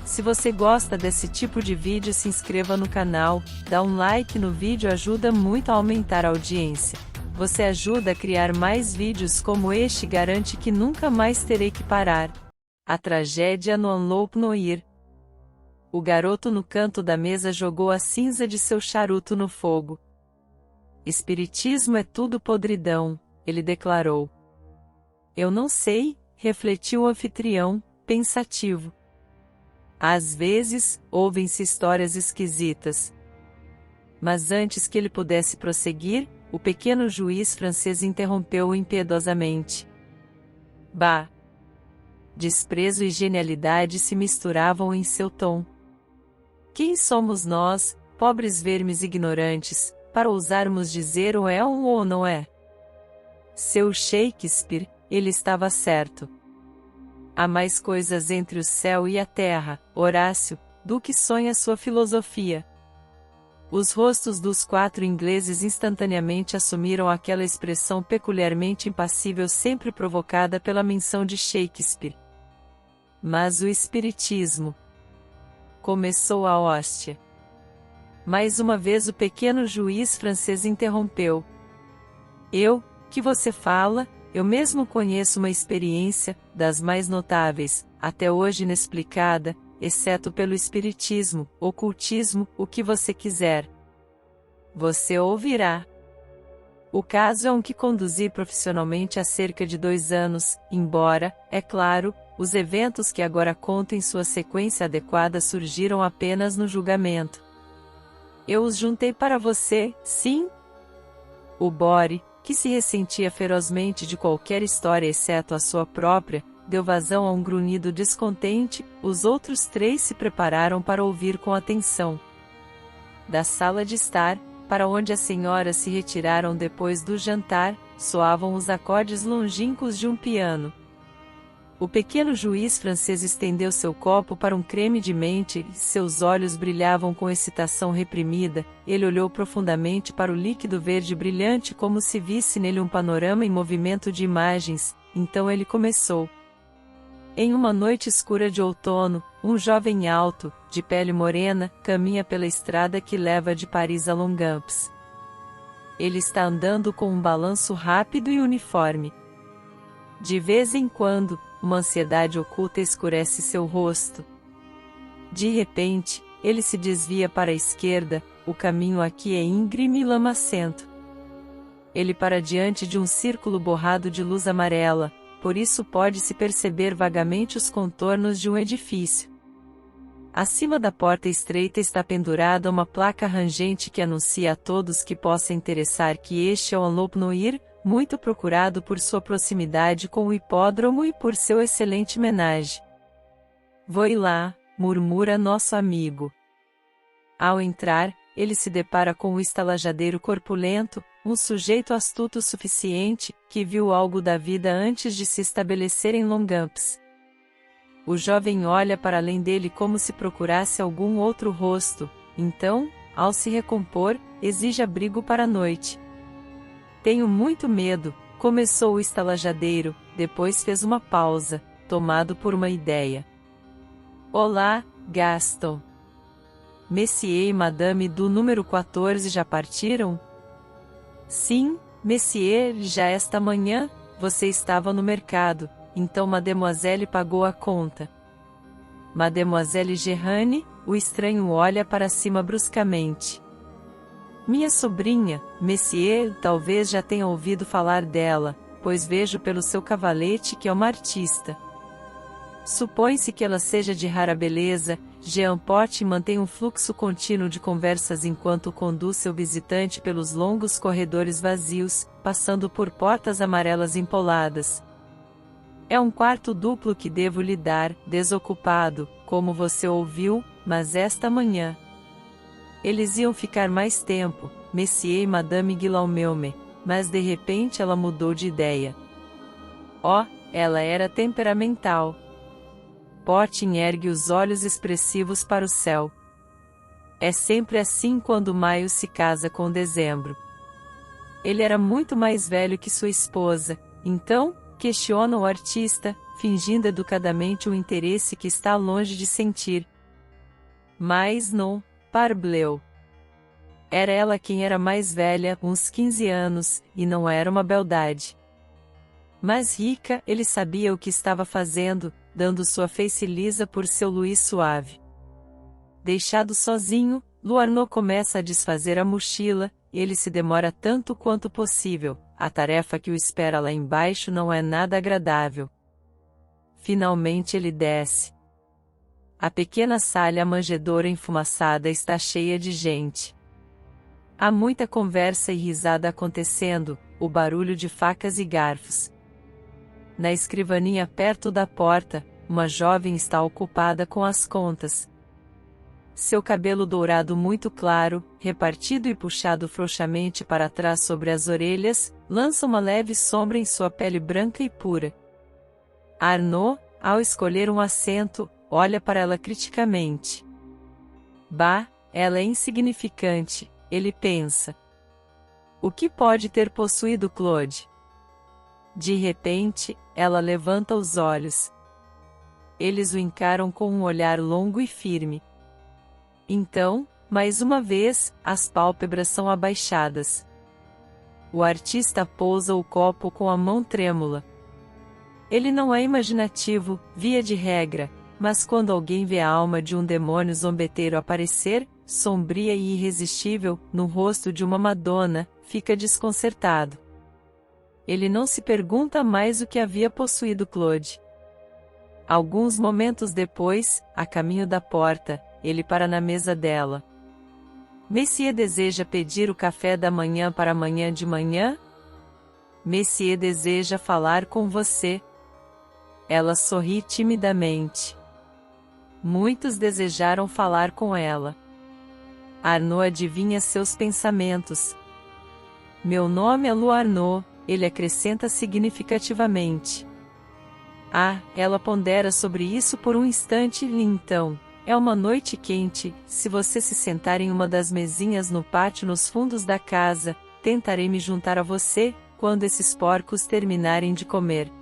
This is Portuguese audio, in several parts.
Se você gosta desse tipo de vídeo, se inscreva no canal, dá um like no vídeo, ajuda muito a aumentar a audiência. Você ajuda a criar mais vídeos como este e garante que nunca mais terei que parar. A tragédia no Anlope Noir. O garoto no canto da mesa jogou a cinza de seu charuto no fogo. Espiritismo é tudo podridão, ele declarou. Eu não sei, refletiu o anfitrião, pensativo. Às vezes, ouvem-se histórias esquisitas. Mas antes que ele pudesse prosseguir, o pequeno juiz francês interrompeu-o impiedosamente. Bah! Desprezo e genialidade se misturavam em seu tom. Quem somos nós, pobres vermes ignorantes, para ousarmos dizer ou é ou não é? Seu Shakespeare, ele estava certo. Há mais coisas entre o céu e a terra, Horácio, do que sonha sua filosofia. Os rostos dos 4 ingleses instantaneamente assumiram aquela expressão peculiarmente impassível sempre provocada pela menção de Shakespeare. Mas o espiritismo. Começou a hóstia. Mais uma vez o pequeno juiz francês interrompeu. Que você fala? Eu mesmo conheço uma experiência, das mais notáveis, até hoje inexplicada, exceto pelo espiritismo, ocultismo, o que você quiser. Você ouvirá. O caso é um que conduzi profissionalmente há cerca de 2 anos, embora, é claro, os eventos que agora conto em sua sequência adequada surgiram apenas no julgamento. Eu os juntei para você, sim? O Bore, que se ressentia ferozmente de qualquer história exceto a sua própria, deu vazão a um grunhido descontente. Os outros 3 se prepararam para ouvir com atenção. Da sala de estar, para onde as senhoras se retiraram depois do jantar, soavam os acordes longínquos de um piano. O pequeno juiz francês estendeu seu copo para um creme de mente e seus olhos brilhavam com excitação reprimida. Ele olhou profundamente para o líquido verde brilhante como se visse nele um panorama em movimento de imagens. Então ele começou. Em uma noite escura de outono, um jovem alto, de pele morena, caminha pela estrada que leva de Paris a Longchamps. Ele está andando com um balanço rápido e uniforme. De vez em quando, uma ansiedade oculta escurece seu rosto. De repente, ele se desvia para a esquerda, o caminho aqui é íngreme e lamacento. Ele para diante de um círculo borrado de luz amarela, por isso pode-se perceber vagamente os contornos de um edifício. Acima da porta estreita está pendurada uma placa rangente que anuncia a todos que possa interessar que este é o Anlope Noir, muito procurado por sua proximidade com o hipódromo e por seu excelente menage. Voi lá, murmura nosso amigo. Ao entrar, ele se depara com o estalajadeiro corpulento, um sujeito astuto o suficiente, que viu algo da vida antes de se estabelecer em Longchamps. O jovem olha para além dele como se procurasse algum outro rosto, então, ao se recompor, exige abrigo para a noite. Tenho muito medo, começou o estalajadeiro, depois fez uma pausa, tomado por uma ideia. Olá, Gaston. Monsieur e Madame do número 14 já partiram? Sim, Monsieur, já esta manhã, você estava no mercado, então Mademoiselle pagou a conta. Mademoiselle Gerane, o estranho olha para cima bruscamente. Minha sobrinha, Monsieur, talvez já tenha ouvido falar dela, pois vejo pelo seu cavalete que é uma artista. Supõe-se que ela seja de rara beleza. Jean Pot mantém um fluxo contínuo de conversas enquanto conduz seu visitante pelos longos corredores vazios, passando por portas amarelas empoladas. É um quarto duplo que devo lhe dar, desocupado, como você ouviu, mas esta manhã. Eles iam ficar mais tempo, Monsieur e Madame Guillaume, mas de repente ela mudou de ideia. Oh, ela era temperamental. Potin ergue os olhos expressivos para o céu. É sempre assim quando maio se casa com dezembro. Ele era muito mais velho que sua esposa, então, questiona o artista, fingindo educadamente um interesse que está longe de sentir. Mas não, parbleu. Era ela quem era mais velha, uns 15 anos, e não era uma beldade. Mas rica, ele sabia o que estava fazendo, dando sua face lisa por seu luís suave. Deixado sozinho, Luarno começa a desfazer a mochila, ele se demora tanto quanto possível, a tarefa que o espera lá embaixo não é nada agradável. Finalmente ele desce. A pequena sala manjedoura enfumaçada está cheia de gente. Há muita conversa e risada acontecendo, o barulho de facas e garfos. Na escrivaninha perto da porta, uma jovem está ocupada com as contas. Seu cabelo dourado muito claro, repartido e puxado frouxamente para trás sobre as orelhas, lança uma leve sombra em sua pele branca e pura. Arnaud, ao escolher um assento, olha para ela criticamente. Bah, ela é insignificante, ele pensa. O que pode ter possuído Claude? De repente, ela levanta os olhos. Eles o encaram com um olhar longo e firme. Então, mais uma vez, as pálpebras são abaixadas. O artista pousa o copo com a mão trêmula. Ele não é imaginativo, via de regra, mas quando alguém vê a alma de um demônio zombeteiro aparecer, sombria e irresistível, no rosto de uma Madonna, fica desconcertado. Ele não se pergunta mais o que havia possuído Claude. Alguns momentos depois, a caminho da porta, ele para na mesa dela. Messier deseja pedir o café da manhã para amanhã de manhã? Messier deseja falar com você. Ela sorri timidamente. Muitos desejaram falar com ela. Arnaud adivinha seus pensamentos. Meu nome é Luarno, ele acrescenta significativamente. Ah, ela pondera sobre isso por um instante e então, é uma noite quente, se você se sentar em uma das mesinhas no pátio nos fundos da casa, tentarei me juntar a você, quando esses porcos terminarem de comer.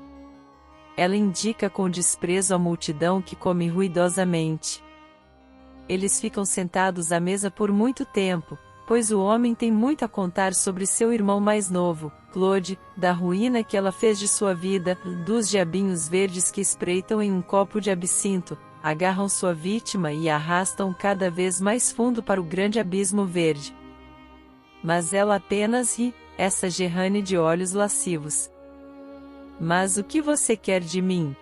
Ela indica com desprezo a multidão que come ruidosamente. Eles ficam sentados à mesa por muito tempo, pois o homem tem muito a contar sobre seu irmão mais novo, Claude, da ruína que ela fez de sua vida, dos diabinhos verdes que espreitam em um copo de absinto, agarram sua vítima e a arrastam cada vez mais fundo para o grande abismo verde. Mas ela apenas ri, essa Gerane de olhos lascivos. Mas o que você quer de mim?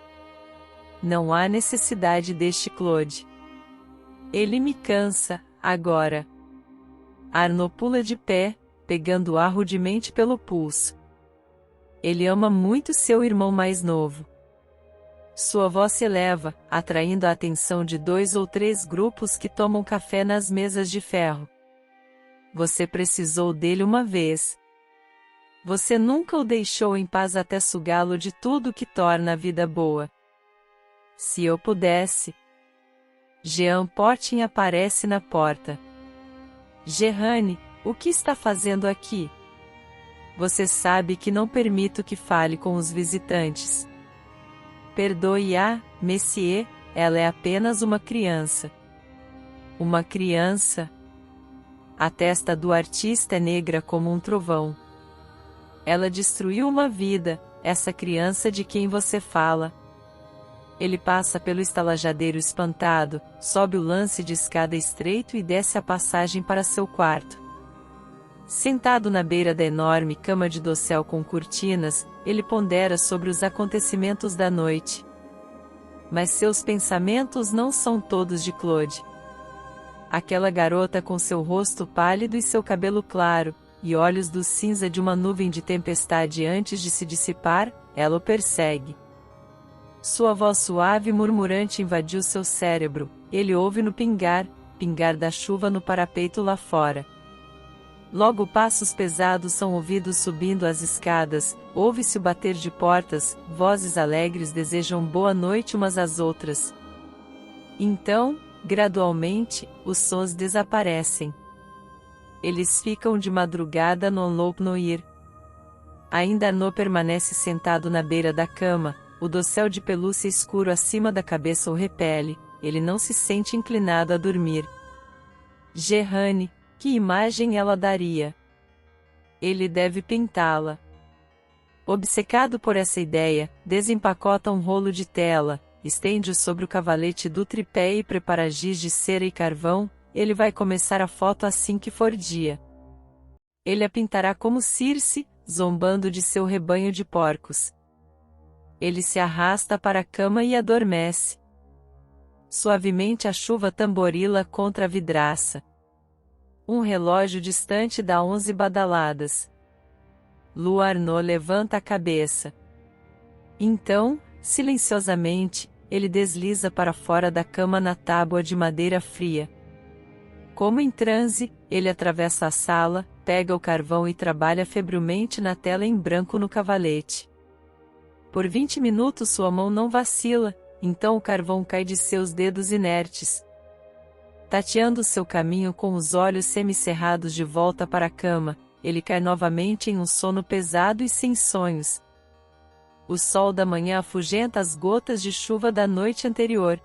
Não há necessidade deste Claude. Ele me cansa, agora. Arnaud pula de pé, pegando ar rudemente pelo pulso. Ele ama muito seu irmão mais novo. Sua voz se eleva, atraindo a atenção de 2 ou 3 grupos que tomam café nas mesas de ferro. Você precisou dele uma vez. Você nunca o deixou em paz até sugá-lo de tudo que torna a vida boa. Se eu pudesse. Jean Portin aparece na porta. Gerane, o que está fazendo aqui? Você sabe que não permito que fale com os visitantes. Perdoe-a, Messier, ela é apenas uma criança. Uma criança? A testa do artista é negra como um trovão. Ela destruiu uma vida, essa criança de quem você fala. Ele passa pelo estalajadeiro espantado, sobe o lance de escada estreito e desce a passagem para seu quarto. Sentado na beira da enorme cama de dossel com cortinas, ele pondera sobre os acontecimentos da noite. Mas seus pensamentos não são todos de Claude. Aquela garota com seu rosto pálido e seu cabelo claro, e olhos do cinza de uma nuvem de tempestade antes de se dissipar, ela o persegue. Sua voz suave e murmurante invadiu seu cérebro, ele ouve no pingar da chuva no parapeito lá fora. Logo passos pesados são ouvidos subindo as escadas, ouve-se o bater de portas, vozes alegres desejam boa noite umas às outras. Então, gradualmente, os sons desaparecem. Eles ficam de madrugada no Loup Noir. Ainda Arnaud permanece sentado na beira da cama, o dossel de pelúcia escuro acima da cabeça o repele, ele não se sente inclinado a dormir. Gerhane, que imagem ela daria? Ele deve pintá-la. Obcecado por essa ideia, desempacota um rolo de tela, estende-o sobre o cavalete do tripé e prepara giz de cera e carvão. Ele vai começar a foto assim que for dia. Ele a pintará como Circe, zombando de seu rebanho de porcos. Ele se arrasta para a cama e adormece. Suavemente a chuva tamborila contra a vidraça. Um relógio distante dá 11 badaladas. Lu Arnaud levanta a cabeça. Então, silenciosamente, ele desliza para fora da cama na tábua de madeira fria. Como em transe, ele atravessa a sala, pega o carvão e trabalha febrilmente na tela em branco no cavalete. Por 20 minutos sua mão não vacila, então o carvão cai de seus dedos inertes. Tateando seu caminho com os olhos semicerrados de volta para a cama, ele cai novamente em um sono pesado e sem sonhos. O sol da manhã afugenta as gotas de chuva da noite anterior.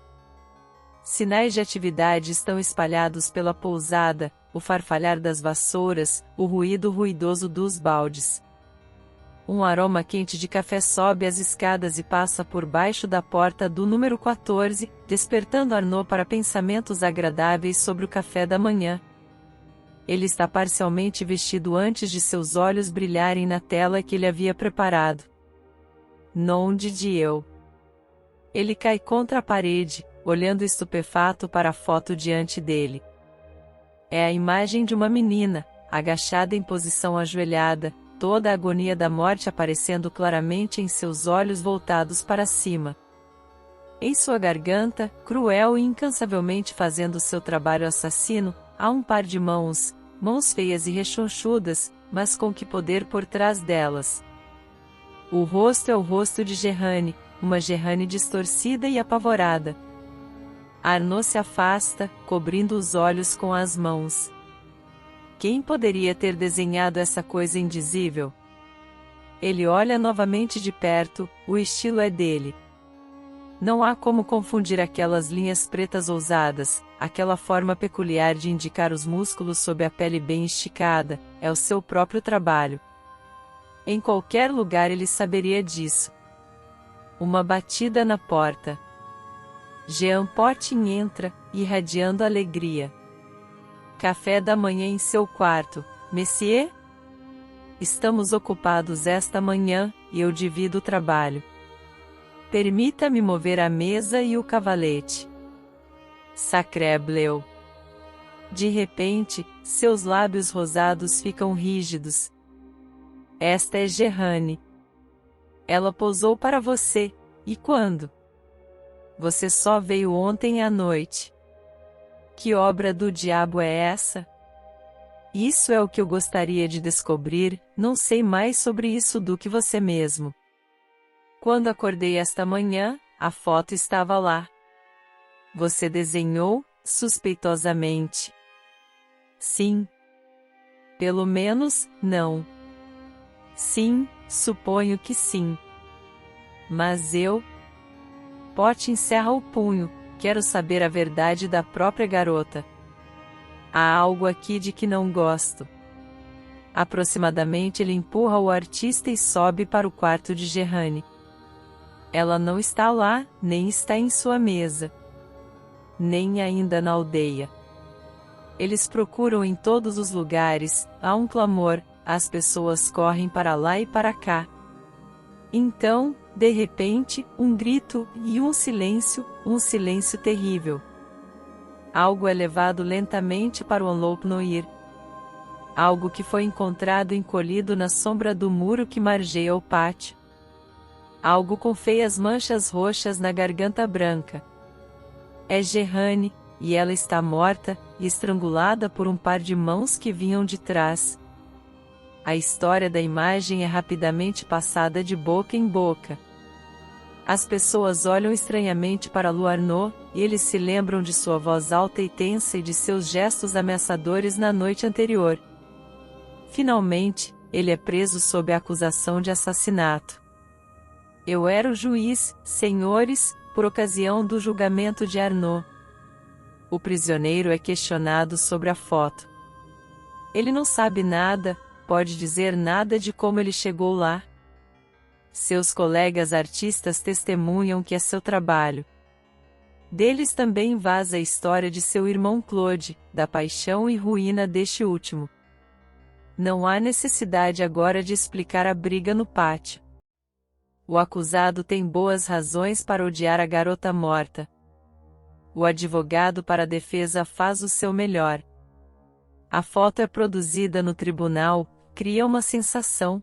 Sinais de atividade estão espalhados pela pousada, o farfalhar das vassouras, o ruído ruidoso dos baldes. Um aroma quente de café sobe as escadas e passa por baixo da porta do número 14, despertando Arnaud para pensamentos agradáveis sobre o café da manhã. Ele está parcialmente vestido antes de seus olhos brilharem na tela que ele havia preparado. Nom de Dieu. Ele cai contra a parede, olhando estupefato para a foto diante dele. É a imagem de uma menina, agachada em posição ajoelhada, toda a agonia da morte aparecendo claramente em seus olhos voltados para cima. Em sua garganta, cruel e incansavelmente fazendo seu trabalho assassino, há um par de mãos, mãos feias e rechonchudas, mas com que poder por trás delas. O rosto é o rosto de Gerhane, uma Gerhane distorcida e apavorada. Arnaud se afasta, cobrindo os olhos com as mãos. Quem poderia ter desenhado essa coisa indizível? Ele olha novamente de perto, o estilo é dele. Não há como confundir aquelas linhas pretas ousadas, aquela forma peculiar de indicar os músculos sob a pele bem esticada, é o seu próprio trabalho. Em qualquer lugar ele saberia disso. Uma batida na porta. Jean Portin entra, irradiando alegria. Café da manhã em seu quarto, Monsieur? Estamos ocupados esta manhã, e eu divido o trabalho. Permita-me mover a mesa e o cavalete. Sacré bleu. De repente, seus lábios rosados ficam rígidos. Esta é Gerhane. Ela posou para você, e quando? Você só veio ontem à noite. Que obra do diabo é essa? Isso é o que eu gostaria de descobrir, não sei mais sobre isso do que você mesmo. Quando acordei esta manhã, a foto estava lá. Você desenhou, suspeitosamente. Sim. Pelo menos, não. Sim, suponho que sim. Mas eu... Pote encerra o punho, quero saber a verdade da própria garota. Há algo aqui de que não gosto. Aproximadamente ele empurra o artista e sobe para o quarto de Gerhane. Ela não está lá, nem está em sua mesa. Nem ainda na aldeia. Eles procuram em todos os lugares, há um clamor, as pessoas correm para lá e para cá. Então, de repente, um grito, e um silêncio terrível. Algo é levado lentamente para o Enlope-Noir. Algo que foi encontrado encolhido na sombra do muro que margeia o pátio. Algo com feias manchas roxas na garganta branca. É Gerhane, e ela está morta, e estrangulada por um par de mãos que vinham de trás. A história da imagem é rapidamente passada de boca em boca. As pessoas olham estranhamente para Lu Arnaud, e eles se lembram de sua voz alta e tensa e de seus gestos ameaçadores na noite anterior. Finalmente, ele é preso sob a acusação de assassinato. Eu era o juiz, senhores, por ocasião do julgamento de Arnaud. O prisioneiro é questionado sobre a foto. Ele não sabe nada, pode dizer nada de como ele chegou lá. Seus colegas artistas testemunham que é seu trabalho. Deles também vaza a história de seu irmão Claude, da paixão e ruína deste último. Não há necessidade agora de explicar a briga no pátio. O acusado tem boas razões para odiar a garota morta. O advogado para a defesa faz o seu melhor. A foto é produzida no tribunal, cria uma sensação.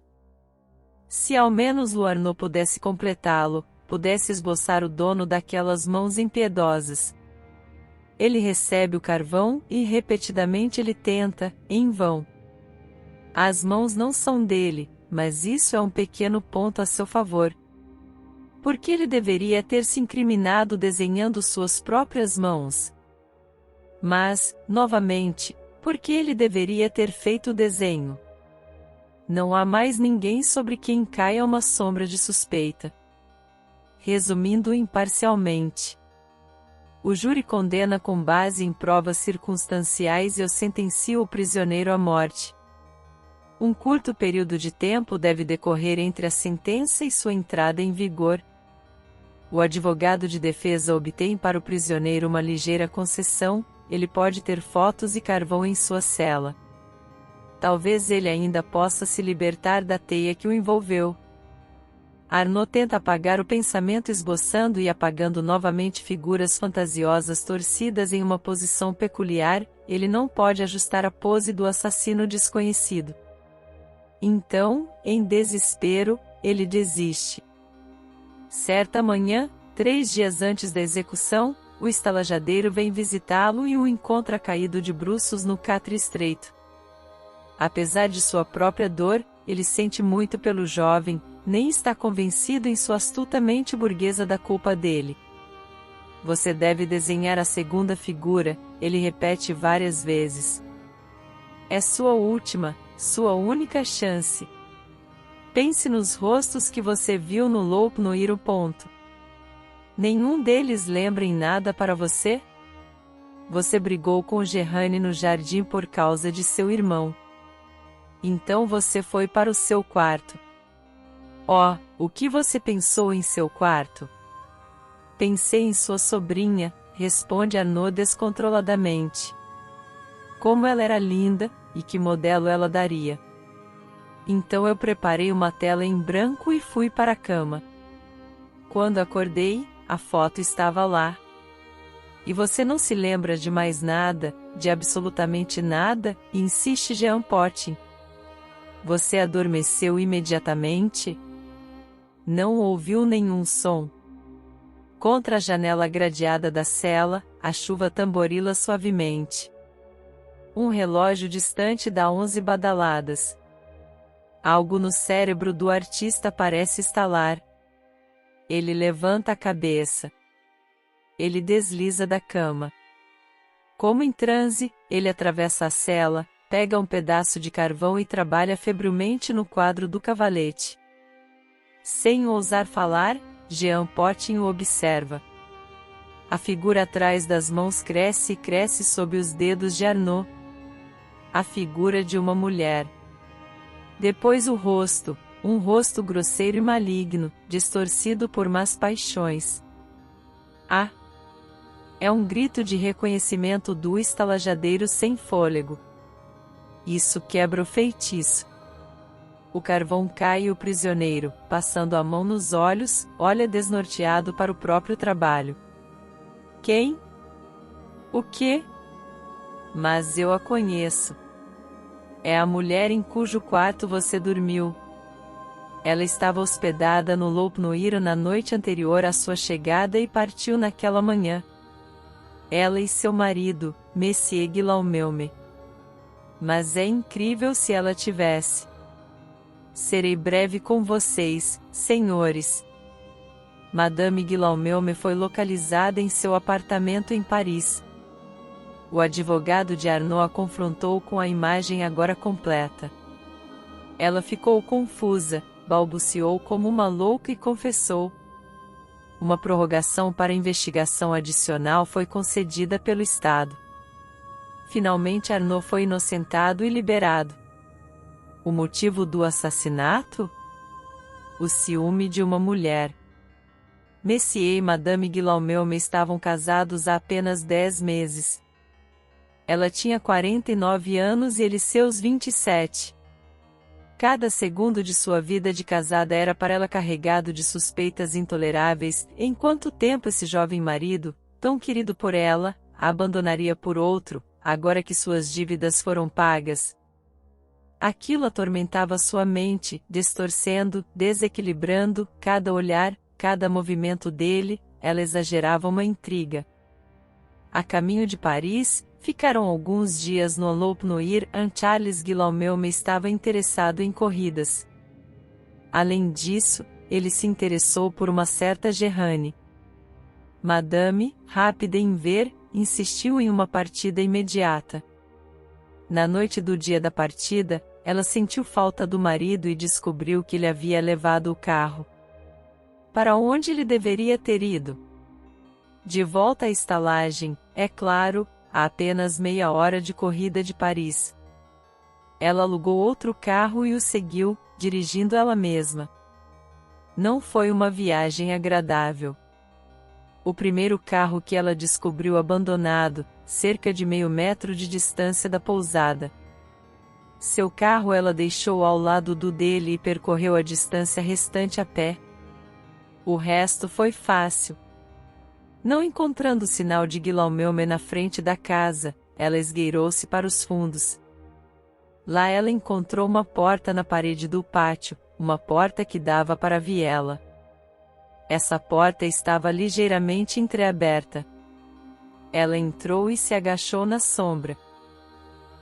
Se ao menos o Arnaud pudesse completá-lo, pudesse esboçar o dono daquelas mãos impiedosas. Ele recebe o carvão e repetidamente ele tenta, em vão. As mãos não são dele, mas isso é um pequeno ponto a seu favor. Por que ele deveria ter se incriminado desenhando suas próprias mãos? Mas, novamente, por que ele deveria ter feito o desenho? Não há mais ninguém sobre quem caia uma sombra de suspeita. Resumindo imparcialmente, o júri condena com base em provas circunstanciais e o sentencia o prisioneiro à morte. Um curto período de tempo deve decorrer entre a sentença e sua entrada em vigor. O advogado de defesa obtém para o prisioneiro uma ligeira concessão, ele pode ter fotos e carvão em sua cela. Talvez ele ainda possa se libertar da teia que o envolveu. Arnaud tenta apagar o pensamento esboçando e apagando novamente figuras fantasiosas torcidas em uma posição peculiar, ele não pode ajustar a pose do assassino desconhecido. Então, em desespero, ele desiste. Certa manhã, 3 dias antes da execução, o estalajadeiro vem visitá-lo e o encontra caído de bruços no catre estreito. Apesar de sua própria dor, ele sente muito pelo jovem, nem está convencido em sua astuta mente burguesa da culpa dele. Você deve desenhar a segunda figura, ele repete várias vezes. É sua última, sua única chance. Pense nos rostos que você viu no Loup Noir. Nenhum deles lembra em nada para você? Você brigou com Gerane no jardim por causa de seu irmão. Então você foi para o seu quarto. Oh, o que você pensou em seu quarto? Pensei em sua sobrinha, responde Arnaud descontroladamente. Como ela era linda, e que modelo ela daria. Então eu preparei uma tela em branco e fui para a cama. Quando acordei, a foto estava lá. E você não se lembra de mais nada, de absolutamente nada, insiste Jean Potin. Você adormeceu imediatamente? Não ouviu nenhum som. Contra a janela gradeada da cela, a chuva tamborila suavemente. Um relógio distante dá 11 badaladas. Algo no cérebro do artista parece estalar. Ele levanta a cabeça. Ele desliza da cama. Como em transe, ele atravessa a cela, pega um pedaço de carvão e trabalha febrilmente no quadro do cavalete. Sem ousar falar, Jean Potin o observa. A figura atrás das mãos cresce e cresce sob os dedos de Arnaud. A figura de uma mulher. Depois o rosto, um rosto grosseiro e maligno, distorcido por más paixões. Ah! É um grito de reconhecimento do estalajadeiro sem fôlego. Isso quebra o feitiço. O carvão cai e o prisioneiro, passando a mão nos olhos, olha desnorteado para o próprio trabalho. Quem? O quê? Mas eu a conheço. É a mulher em cujo quarto você dormiu. Ela estava hospedada no Loup Noir na noite anterior à sua chegada e partiu naquela manhã. Ela e seu marido, Monsieur Guillaume. Mas é incrível se ela tivesse. Serei breve com vocês, senhores. Madame Guillaume foi localizada em seu apartamento em Paris. O advogado de Arnaud a confrontou com a imagem agora completa. Ela ficou confusa, balbuciou como uma louca e confessou. uma prorrogação para investigação adicional foi concedida pelo Estado. Finalmente Arnaud foi inocentado e liberado. O motivo do assassinato? O ciúme de uma mulher. Messier e Madame Guillaume estavam casados há apenas 10 meses. Ela tinha 49 anos e ele seus 27. Cada segundo de sua vida de casada era para ela carregado de suspeitas intoleráveis. Em quanto tempo esse jovem marido, tão querido por ela, a abandonaria por outro, agora que suas dívidas foram pagas? Aquilo atormentava sua mente, distorcendo, desequilibrando, cada olhar, cada movimento dele. Ela exagerava uma intriga. A caminho de Paris, ficaram alguns dias no Lopnoir. Charles Guillaume estava interessado em corridas. Além disso, ele se interessou por uma certa Gerhane. Madame, rápida em ver, insistiu em uma partida imediata. Na noite do dia da partida, ela sentiu falta do marido e descobriu que ele havia levado o carro. Para onde ele deveria ter ido? De volta à estalagem, é claro, a apenas meia hora de corrida de Paris. Ela alugou outro carro e o seguiu, dirigindo ela mesma. Não foi uma viagem agradável. O primeiro carro que ela descobriu abandonado, cerca de meio metro de distância da pousada. Seu carro ela deixou ao lado do dele e percorreu a distância restante a pé. O resto foi fácil. Não encontrando sinal de Guillaume na frente da casa, ela esgueirou-se para os fundos. Lá ela encontrou uma porta na parede do pátio, uma porta que dava para a viela. Essa porta estava ligeiramente entreaberta. Ela entrou e se agachou na sombra.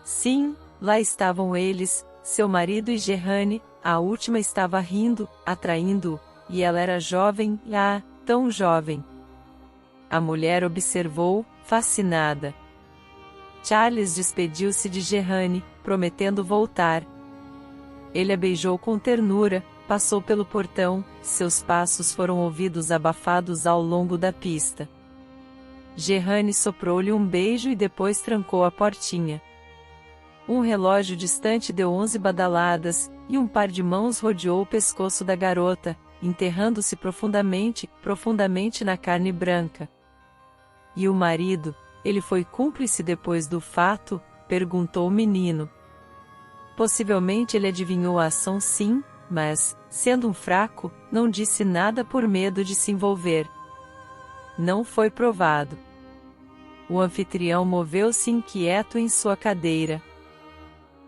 Sim, lá estavam eles, seu marido e Gerhane. A última estava rindo, atraindo-o, e ela era jovem, tão jovem. A mulher observou, fascinada. Charles despediu-se de Gerhane, prometendo voltar. Ele a beijou com ternura, passou pelo portão, seus passos foram ouvidos abafados ao longo da pista. Gerhane soprou-lhe um beijo e depois trancou a portinha. Um relógio distante deu 11 badaladas, e um par de mãos rodeou o pescoço da garota, enterrando-se profundamente, profundamente na carne branca. E o marido, ele foi cúmplice depois do fato? Perguntou o menino. Possivelmente ele adivinhou a ação, sim, mas, sendo um fraco, não disse nada por medo de se envolver. Não foi provado. O anfitrião moveu-se inquieto em sua cadeira.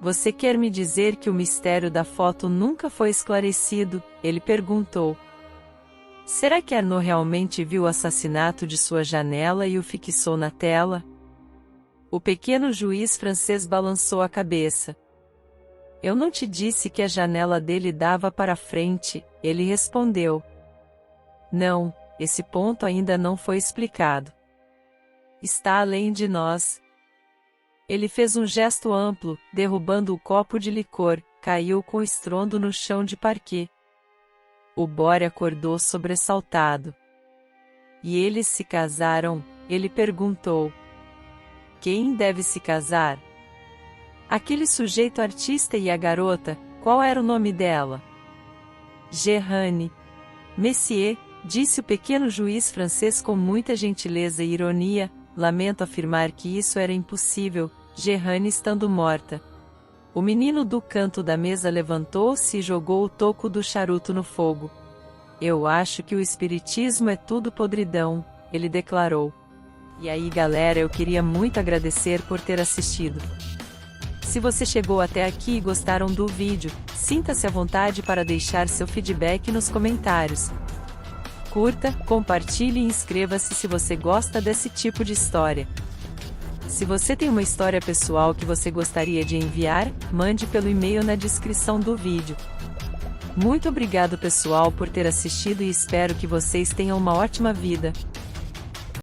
Você quer me dizer que o mistério da foto nunca foi esclarecido? Ele perguntou. Será que Arnaud realmente viu o assassinato de sua janela e o fixou na tela? O pequeno juiz francês balançou a cabeça. Eu não te disse que a janela dele dava para frente, ele respondeu. Não, esse ponto ainda não foi explicado. Está além de nós. Ele fez um gesto amplo, derrubando o copo de licor, caiu com estrondo no chão de parquet. O Bore acordou sobressaltado. E eles se casaram? Ele perguntou. Quem deve se casar? Aquele sujeito artista e a garota, qual era o nome dela? Gerhane. Messier, disse o pequeno juiz francês com muita gentileza e ironia, lamento afirmar que isso era impossível, Gerhane estando morta. O menino do canto da mesa levantou-se e jogou o toco do charuto no fogo. Eu acho que o espiritismo é tudo podridão, ele declarou. E aí galera, eu queria muito agradecer por ter assistido. Se você chegou até aqui e gostaram do vídeo, sinta-se à vontade para deixar seu feedback nos comentários. Curta, compartilhe e inscreva-se se você gosta desse tipo de história. Se você tem uma história pessoal que você gostaria de enviar, mande pelo e-mail na descrição do vídeo. Muito obrigado pessoal por ter assistido e espero que vocês tenham uma ótima vida.